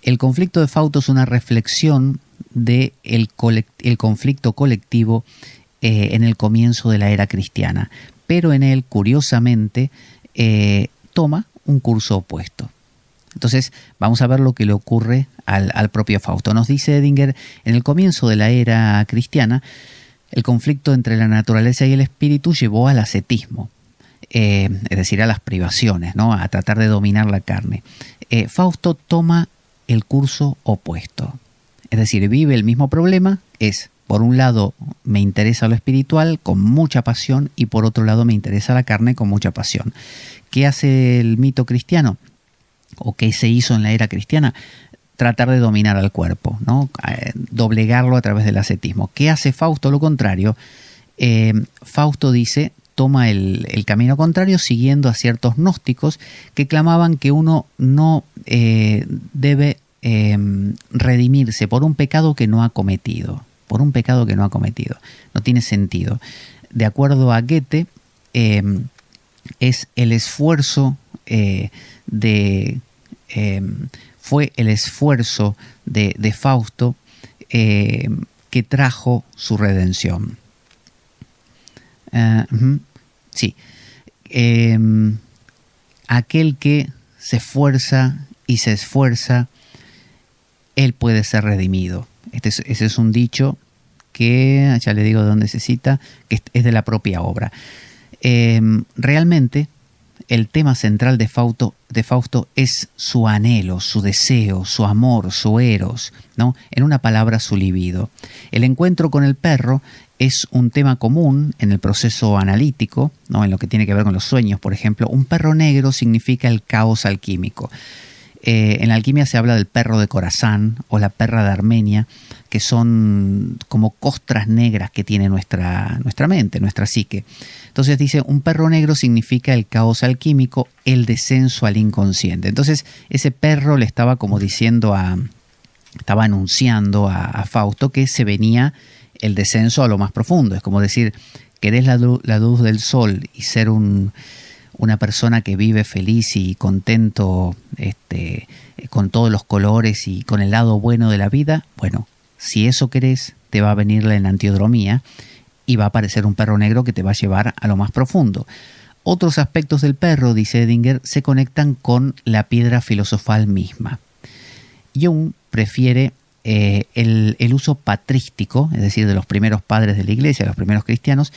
El conflicto de Fausto es una reflexión del el conflicto colectivo en el comienzo de la era cristiana, pero en él, curiosamente, toma un curso opuesto. Entonces, vamos a ver lo que le ocurre al propio Fausto. Nos dice Edinger, en el comienzo de la era cristiana, el conflicto entre la naturaleza y el espíritu llevó al ascetismo, es decir, a las privaciones, ¿no? A tratar de dominar la carne. Fausto toma el curso opuesto, es decir, vive el mismo problema, por un lado me interesa lo espiritual con mucha pasión y por otro lado me interesa la carne con mucha pasión. ¿Qué hace el mito cristiano? ¿O qué se hizo en la era cristiana? Tratar de dominar al cuerpo, ¿no? Doblegarlo a través del ascetismo. ¿Qué hace Fausto? Lo contrario. Fausto dice, toma el camino contrario, siguiendo a ciertos gnósticos que clamaban que uno no debe redimirse por un pecado que no ha cometido. Por un pecado que no ha cometido. No tiene sentido. De acuerdo a Goethe, es el esfuerzo fue el esfuerzo de Fausto que trajo su redención. Sí. Aquel que se esfuerza y se esfuerza, él puede ser redimido. Ese es un dicho que, ya le digo de dónde se cita, que es de la propia obra. Realmente, el tema central de Fausto es su anhelo, su deseo, su amor, su eros, ¿no? En una palabra, su libido. El encuentro con el perro es un tema común en el proceso analítico, ¿no? En lo que tiene que ver con los sueños, por ejemplo. Un perro negro significa el caos alquímico. En la alquimia se habla del perro de Corazán o la perra de Armenia, que son como costras negras que tiene nuestra mente, nuestra psique. Entonces dice, un perro negro significa el caos alquímico, el descenso al inconsciente. Entonces ese perro le estaba como diciendo estaba anunciando a Fausto que se venía el descenso a lo más profundo. Es como decir, querés la luz del sol y ser una persona que vive feliz y contento, con todos los colores y con el lado bueno de la vida. Bueno, si eso querés, te va a venir la enantiodromía y va a aparecer un perro negro que te va a llevar a lo más profundo. Otros aspectos del perro, dice Edinger, se conectan con la piedra filosofal misma. Jung prefiere el uso patrístico, es decir, de los primeros padres de la iglesia, los primeros cristianos,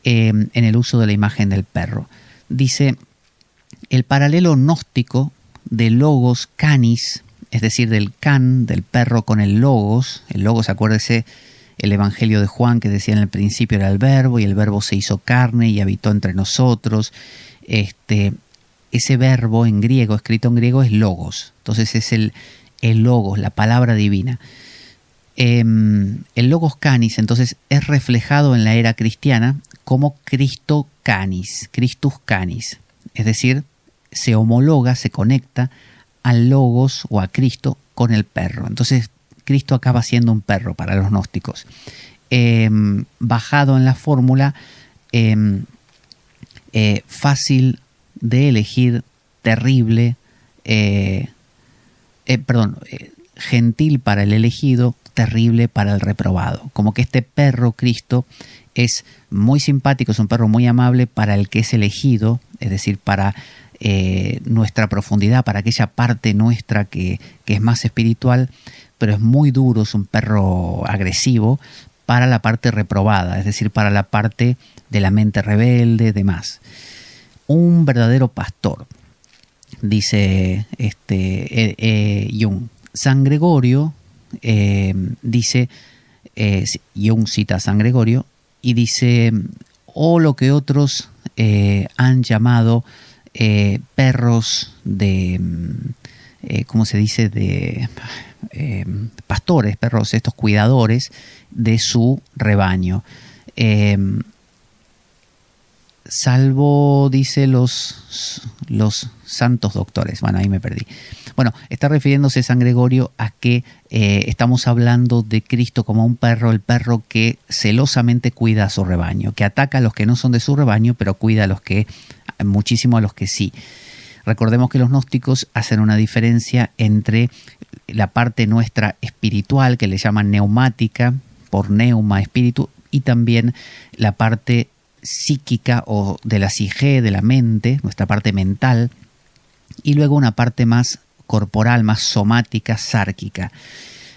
en el uso de la imagen del perro. Dice, el paralelo gnóstico de logos canis, es decir, del can, del perro con el logos, acuérdese, el Evangelio de Juan que decía en el principio era el verbo y el verbo se hizo carne y habitó entre nosotros. Ese verbo en griego, escrito en griego, es logos. Entonces es el logos, la palabra divina. El logos canis entonces es reflejado en la era cristiana como Christus canis, es decir, se homologa, se conecta al logos o a Cristo con el perro. Entonces Cristo acaba siendo un perro para los gnósticos. Bajado en la fórmula, fácil de elegir, terrible, gentil para el elegido, terrible para el reprobado. Como que este perro Cristo es muy simpático, es un perro muy amable para el que es elegido, es decir, para nuestra profundidad, para aquella parte nuestra que es más espiritual, pero es muy duro, es un perro agresivo para la parte reprobada, es decir, para la parte de la mente rebelde, demás. un verdadero pastor. Dice Jung. San Gregorio dice, Jung cita a San Gregorio y dice, o lo que otros han llamado perros de, ¿cómo se dice? De pastores, perros, estos cuidadores de su rebaño. Salvo, dice, los santos doctores. Bueno, ahí me perdí. Bueno, está refiriéndose San Gregorio a que estamos hablando de Cristo como un perro, el perro que celosamente cuida a su rebaño, que ataca a los que no son de su rebaño, pero cuida a los que, muchísimo a los que sí. Recordemos que los gnósticos hacen una diferencia entre la parte nuestra espiritual, que le llaman neumática, por neuma, espíritu, y también la parte psíquica o de la psique, de la mente, nuestra parte mental, y luego una parte más corporal, más somática, sárquica.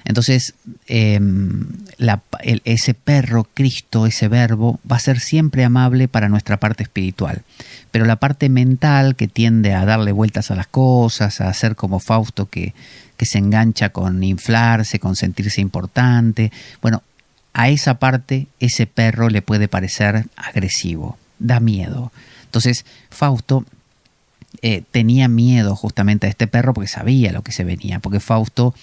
Entonces, ese perro, Cristo, ese verbo, va a ser siempre amable para nuestra parte espiritual. Pero la parte mental, que tiende a darle vueltas a las cosas, a hacer como Fausto, que se engancha con inflarse, con sentirse importante, bueno, a esa parte, ese perro le puede parecer agresivo, da miedo. Entonces, Fausto tenía miedo justamente a este perro porque sabía lo que se venía, porque Fausto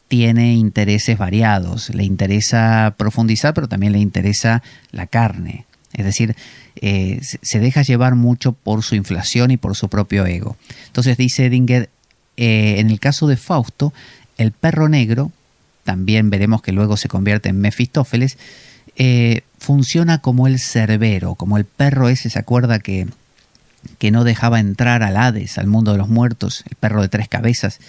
tiene intereses variados, le interesa profundizar, pero también le interesa la carne. Es decir, se deja llevar mucho por su inflación y por su propio ego. Entonces dice Edinger, en el caso de Fausto, el perro negro, también veremos que luego se convierte en Mefistófeles, funciona como el cerbero, como el perro ese, ¿se acuerda que no dejaba entrar al Hades, al mundo de los muertos, el perro de 3 cabezas?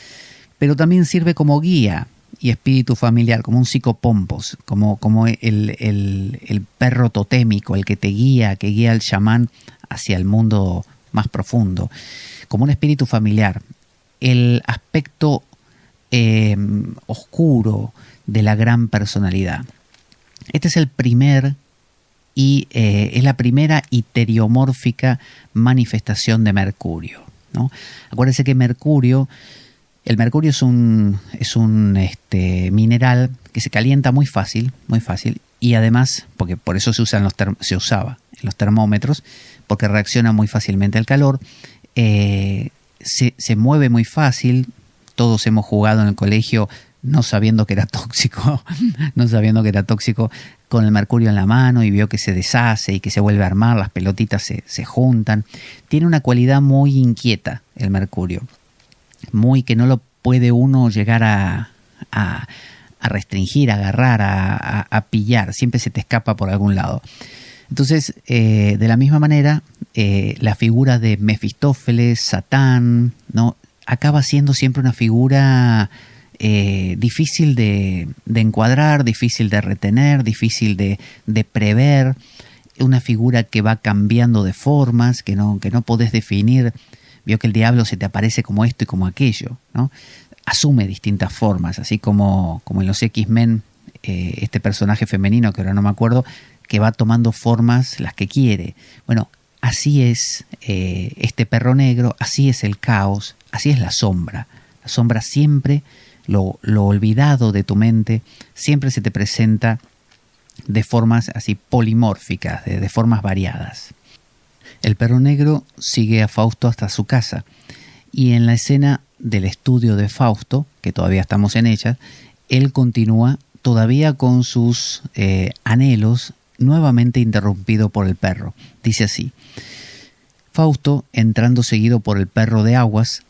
Pero también sirve como guía y espíritu familiar, como un psicopompos, como el perro totémico, el que te guía, que guía al chamán hacia el mundo más profundo, como un espíritu familiar. El aspecto oscuro de la gran personalidad. Este es el primer y es la primera iteriomórfica manifestación de Mercurio, ¿no? Acuérdense que el mercurio es un mineral que se calienta muy fácil, y además, porque por eso se usaba en los termómetros, porque reacciona muy fácilmente al calor, se mueve muy fácil. Todos hemos jugado en el colegio no sabiendo que era tóxico, con el mercurio en la mano, y vio que se deshace y que se vuelve a armar, las pelotitas se juntan. Tiene una cualidad muy inquieta el mercurio, muy que no lo puede uno llegar a restringir, a agarrar, a pillar, siempre se te escapa por algún lado. Entonces, de la misma manera, la figura de Mefistófeles, Satán, ¿no?, acaba siendo siempre una figura difícil de encuadrar, difícil de retener, difícil de prever, una figura que va cambiando de formas, que no podés definir. Vio que el diablo se te aparece como esto y como aquello, ¿no? Asume distintas formas, así como en los X-Men, este personaje femenino, que ahora no me acuerdo, que va tomando formas las que quiere. Bueno, así es este perro negro, así es el caos, así es la sombra. La sombra siempre, lo olvidado de tu mente, siempre se te presenta de formas así polimórficas, de formas variadas. El perro negro sigue a Fausto hasta su casa, y en la escena del estudio de Fausto, que todavía estamos en ella, él continúa todavía con sus anhelos, nuevamente interrumpido por el perro. Dice así: Fausto, entrando seguido por el perro de aguas,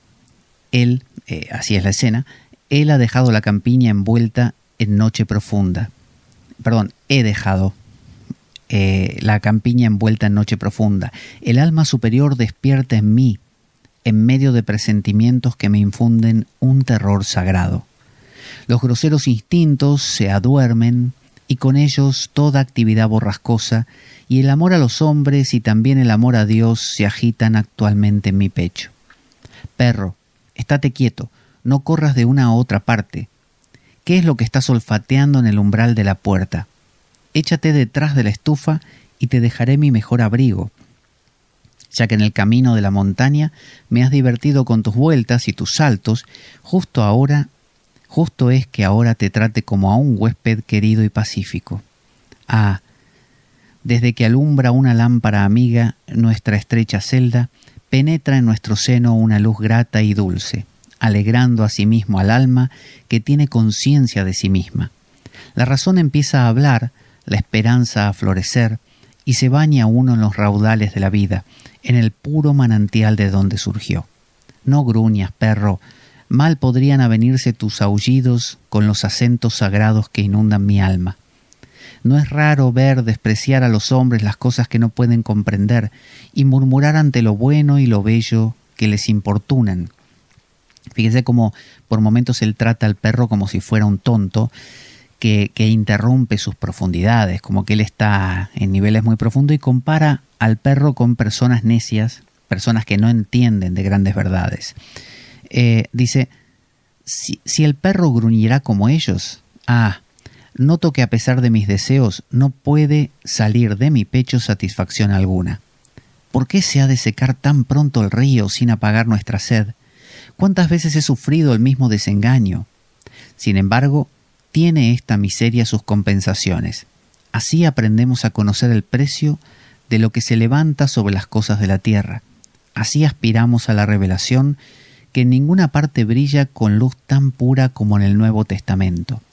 él, así es la escena, él ha dejado la campiña envuelta en noche profunda. Perdón, he dejado la campiña envuelta en noche profunda. El alma superior despierta en mí, en medio de presentimientos que me infunden un terror sagrado. Los groseros instintos se aduermen, y con ellos toda actividad borrascosa, y el amor a los hombres y también el amor a Dios se agitan actualmente en mi pecho. Perro, estate quieto, no corras de una a otra parte. ¿Qué es lo que estás olfateando en el umbral de la puerta? Échate detrás de la estufa y te dejaré mi mejor abrigo. ya que en el camino de la montaña me has divertido con tus vueltas y tus saltos, justo es que ahora te trate como a un huésped querido y pacífico. Ah, desde que alumbra una lámpara amiga nuestra estrecha celda, penetra en nuestro seno una luz grata y dulce, alegrando asimismo al alma que tiene conciencia de sí misma. La razón empieza a hablar, la esperanza a florecer, y se baña uno en los raudales de la vida, en el puro manantial de donde surgió. No gruñas, perro, mal podrían avenirse tus aullidos con los acentos sagrados que inundan mi alma. No es raro ver despreciar a los hombres las cosas que no pueden comprender y murmurar ante lo bueno y lo bello que les importunan. Fíjese cómo por momentos él trata al perro como si fuera un tonto que interrumpe sus profundidades, como que él está en niveles muy profundos, y compara al perro con personas necias, personas que no entienden de grandes verdades. Dice, si el perro gruñirá como ellos, noto que a pesar de mis deseos no puede salir de mi pecho satisfacción alguna. ¿Por qué se ha de secar tan pronto el río sin apagar nuestra sed? ¿Cuántas veces he sufrido el mismo desengaño? Sin embargo, tiene esta miseria sus compensaciones. Así aprendemos a conocer el precio de lo que se levanta sobre las cosas de la tierra. Así aspiramos a la revelación que en ninguna parte brilla con luz tan pura como en el Nuevo Testamento.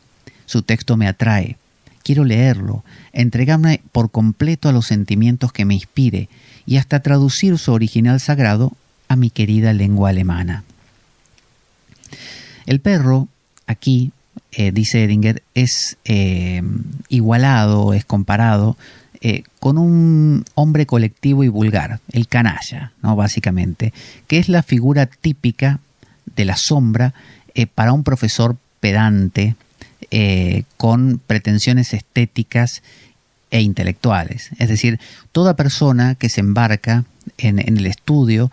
Su texto me atrae. Quiero leerlo, entregarme por completo a los sentimientos que me inspire y hasta traducir su original sagrado a mi querida lengua alemana. El perro, aquí, dice Edinger, es igualado, es comparado con un hombre colectivo y vulgar, el canalla, ¿no? Básicamente, que es la figura típica de la sombra para un profesor pedante, con pretensiones estéticas e intelectuales. Es decir, toda persona que se embarca en el estudio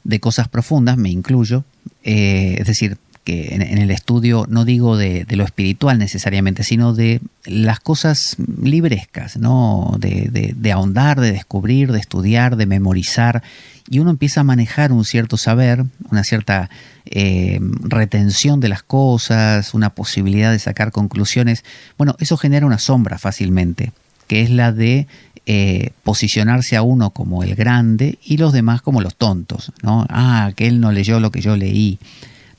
de cosas profundas, me incluyo, es decir, que en el estudio no digo de lo espiritual necesariamente, sino de las cosas librescas, ¿no? De ahondar, de descubrir, de estudiar, de memorizar, y uno empieza a manejar un cierto saber, una cierta retención de las cosas, una posibilidad de sacar conclusiones. Bueno, eso genera una sombra fácilmente, que es la de posicionarse a uno como el grande y los demás como los tontos, ¿no? Aquel no leyó lo que yo leí,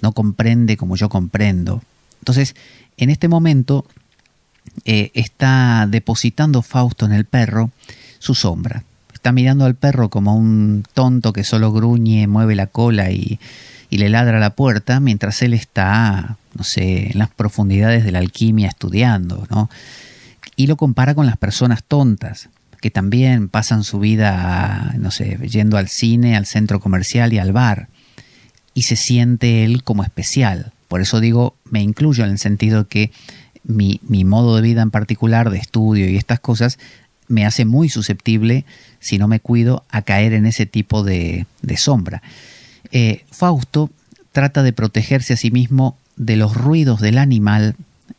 no comprende como yo comprendo. Entonces, en este momento está depositando Fausto en el perro su sombra. Está mirando al perro como un tonto que solo gruñe, mueve la cola y le ladra a la puerta, mientras él está, no sé, en las profundidades de la alquimia estudiando, ¿no? Y lo compara con las personas tontas, que también pasan su vida, no sé, yendo al cine, al centro comercial y al bar. Y se siente él como especial. Por eso digo, me incluyo en el sentido que mi modo de vida en particular, de estudio y estas cosas, me hace muy susceptible, si no me cuido, a caer en ese tipo de sombra. Fausto trata de protegerse a sí mismo de los ruidos del animal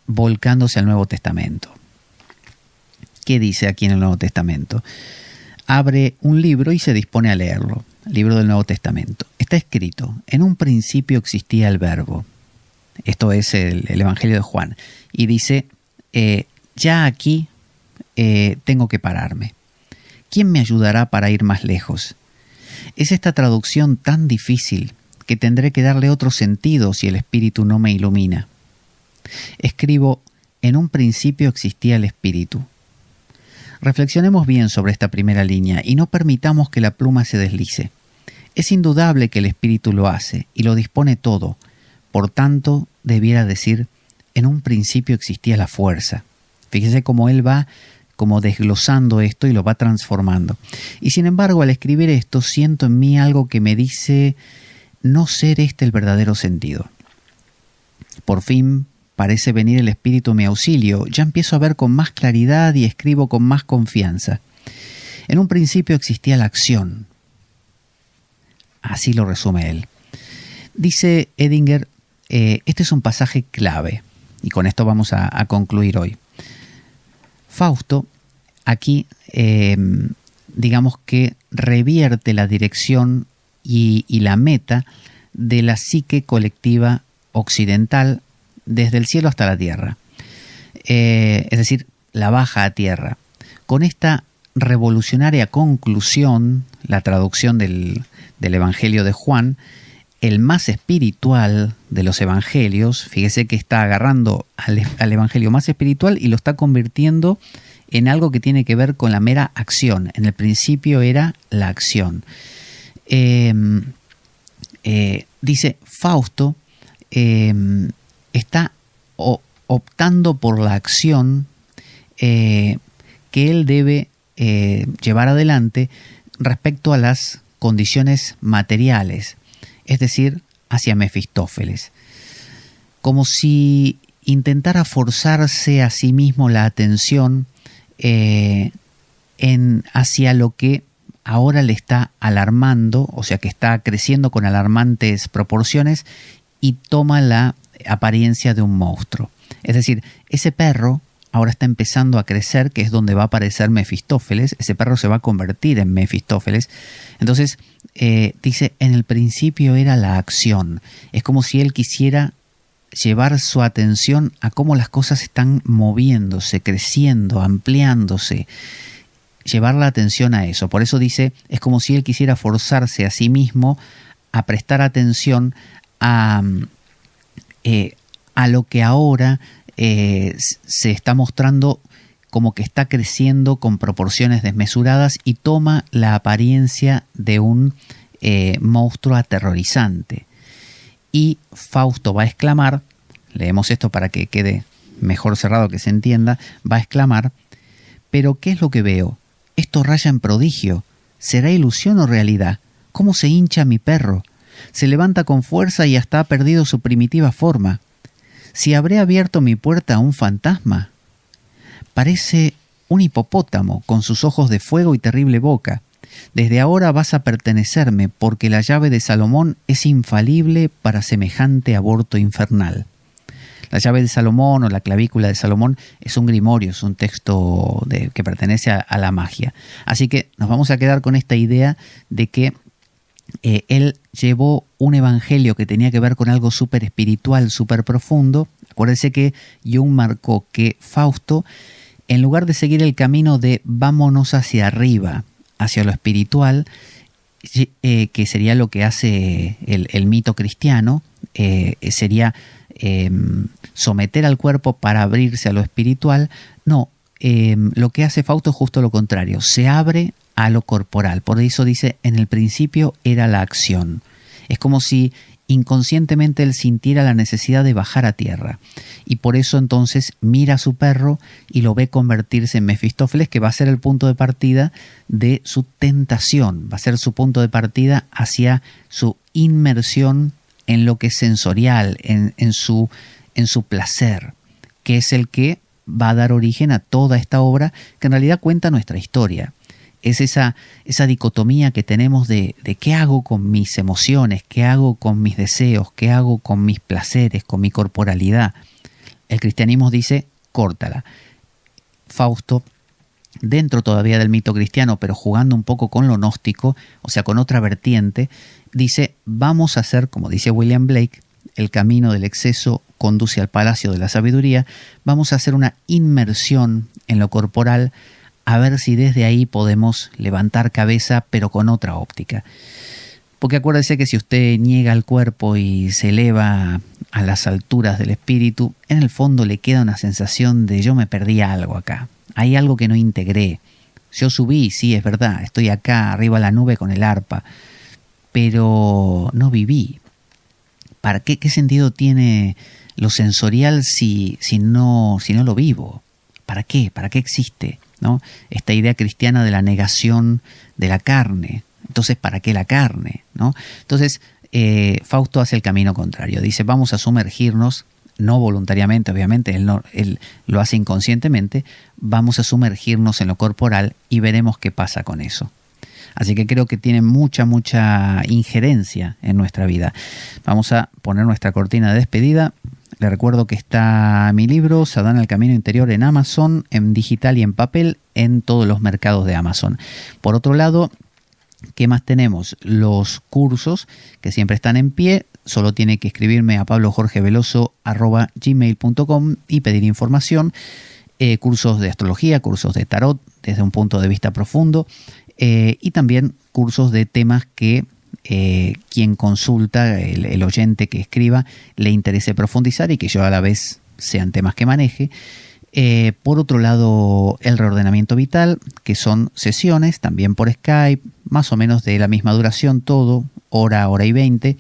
volcándose al Nuevo Testamento. ¿Qué dice aquí en el Nuevo Testamento? Abre un libro y se dispone a leerlo. Libro del Nuevo Testamento. Está escrito, en un principio existía el verbo. Esto es el Evangelio de Juan. Y dice, ya aquí tengo que pararme. ¿Quién me ayudará para ir más lejos? Es esta traducción tan difícil que tendré que darle otro sentido si el Espíritu no me ilumina. Escribo, en un principio existía el Espíritu. Reflexionemos bien sobre esta primera línea y no permitamos que la pluma se deslice. Es indudable que el Espíritu lo hace y lo dispone todo. Por tanto, debiera decir, en un principio existía la fuerza. Fíjese cómo él va como desglosando esto y lo va transformando. Y sin embargo, al escribir esto, siento en mí algo que me dice no ser este el verdadero sentido. Por fin parece venir el Espíritu en mi auxilio. Ya empiezo a ver con más claridad y escribo con más confianza. En un principio existía la acción. Así lo resume él. Dice Edinger, este es un pasaje clave, y con esto vamos a concluir hoy. Fausto aquí digamos que revierte la dirección y la meta de la psique colectiva occidental desde el cielo hasta la tierra. Es decir, la baja a tierra. Con esta revolucionaria conclusión, la traducción del Evangelio de Juan, el más espiritual de los evangelios, fíjese que está agarrando al evangelio más espiritual y lo está convirtiendo en algo que tiene que ver con la mera acción. En el principio era la acción. Dice Fausto, está optando por la acción que él debe llevar adelante respecto a las condiciones materiales, es decir, hacia Mefistófeles, como si intentara forzarse a sí mismo la atención hacia lo que ahora le está alarmando, o sea que está creciendo con alarmantes proporciones y toma la apariencia de un monstruo. Es decir, ese perro ahora está empezando a crecer, que es donde va a aparecer Mefistófeles. Ese perro se va a convertir en Mefistófeles. Entonces, dice, en el principio era la acción. Es como si él quisiera llevar su atención a cómo las cosas están moviéndose, creciendo, ampliándose. Llevar la atención a eso. Por eso dice, es como si él quisiera forzarse a sí mismo a prestar atención a lo que ahora se está mostrando como que está creciendo con proporciones desmesuradas y toma la apariencia de un monstruo aterrorizante. Y Fausto va a exclamar, leemos esto para que quede mejor cerrado, que se entienda, va a exclamar, ¿pero qué es lo que veo? Esto raya en prodigio. ¿Será ilusión o realidad? ¿Cómo se hincha mi perro? Se levanta con fuerza y hasta ha perdido su primitiva forma. ¿Si habré abierto mi puerta a un fantasma? Parece un hipopótamo con sus ojos de fuego y terrible boca. Desde ahora vas a pertenecerme, porque la llave de Salomón es infalible para semejante aborto infernal. La llave de Salomón o la clavícula de Salomón es un grimorio, es un texto que pertenece a la magia. Así que nos vamos a quedar con esta idea de que él llevó un evangelio que tenía que ver con algo súper espiritual, súper profundo. Acuérdense que Jung marcó que Fausto, en lugar de seguir el camino de vámonos hacia arriba, hacia lo espiritual, que sería lo que hace el mito cristiano, sería someter al cuerpo para abrirse a lo espiritual. No, lo que hace Fausto es justo lo contrario, se abre a lo corporal. Por eso dice, en el principio era la acción. Es como si inconscientemente él sintiera la necesidad de bajar a tierra. Y por eso entonces mira a su perro y lo ve convertirse en Mefistófeles, que va a ser el punto de partida de su tentación, va a ser su punto de partida hacia su inmersión en lo que es sensorial, en su placer, que es el que va a dar origen a toda esta obra que en realidad cuenta nuestra historia. Es esa dicotomía que tenemos de qué hago con mis emociones, qué hago con mis deseos, qué hago con mis placeres, con mi corporalidad. El cristianismo dice, córtala. Fausto, dentro todavía del mito cristiano, pero jugando un poco con lo gnóstico, o sea, con otra vertiente, dice, vamos a hacer, como dice William Blake, el camino del exceso conduce al palacio de la sabiduría, vamos a hacer una inmersión en lo corporal, a ver si desde ahí podemos levantar cabeza, pero con otra óptica. Porque acuérdese que si usted niega el cuerpo y se eleva a las alturas del espíritu, en el fondo le queda una sensación de yo me perdí algo acá. Hay algo que no integré. Yo subí, sí, es verdad, estoy acá arriba de la nube con el arpa, pero no viví. ¿Para qué sentido tiene lo sensorial si no lo vivo? ¿Para qué? ¿Para qué existe? ¿No? Esta idea cristiana de la negación de la carne. Entonces, ¿para qué la carne? ¿No? Entonces, Fausto hace el camino contrario. Dice, vamos a sumergirnos, no voluntariamente, obviamente, él lo hace inconscientemente, vamos a sumergirnos en lo corporal y veremos qué pasa con eso. Así que creo que tiene mucha injerencia en nuestra vida. Vamos a poner nuestra cortina de despedida Le recuerdo que está mi libro, Satán al Camino Interior, en Amazon, en digital y en papel, en todos los mercados de Amazon. Por otro lado, ¿qué más tenemos? Los cursos que siempre están en pie. Solo tiene que escribirme a pablojorgeveloso@gmail.com y pedir información. Cursos de astrología, cursos de tarot desde un punto de vista profundo, y también cursos de temas que quien consulta, el oyente que escriba, le interese profundizar y que yo a la vez sean temas que maneje. Por otro lado, el reordenamiento vital, que son sesiones también por Skype, más o menos de la misma duración, todo, hora y 20,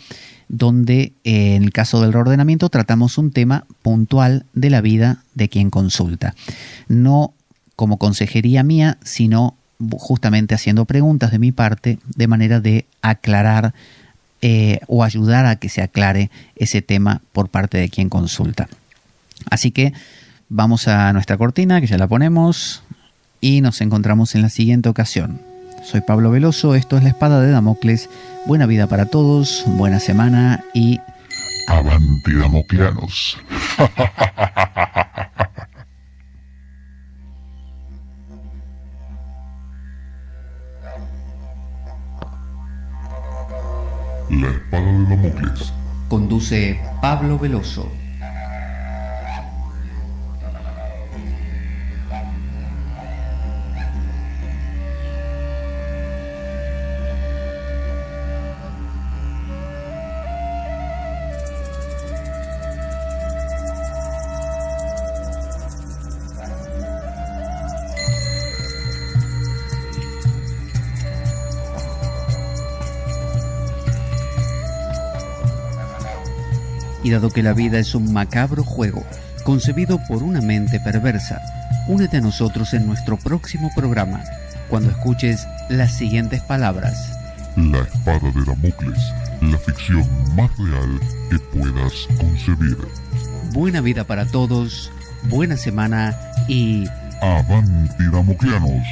donde en el caso del reordenamiento tratamos un tema puntual de la vida de quien consulta. No como consejería mía, sino justamente haciendo preguntas de mi parte de manera de aclarar o ayudar a que se aclare ese tema por parte de quien consulta. Así que vamos a nuestra cortina, que ya la ponemos, y nos encontramos en la siguiente ocasión. Soy Pablo Veloso, esto es La Espada de Damocles. Buena vida para todos, buena semana y... ¡Avanti Damocleanos! La Espada de Damocles. Conduce Pablo Veloso. Y dado que la vida es un macabro juego concebido por una mente perversa, únete a nosotros en nuestro próximo programa, cuando escuches las siguientes palabras. La Espada de Damocles, la ficción más real que puedas concebir. Buena vida para todos, buena semana y... ¡Avanti Damocleanos!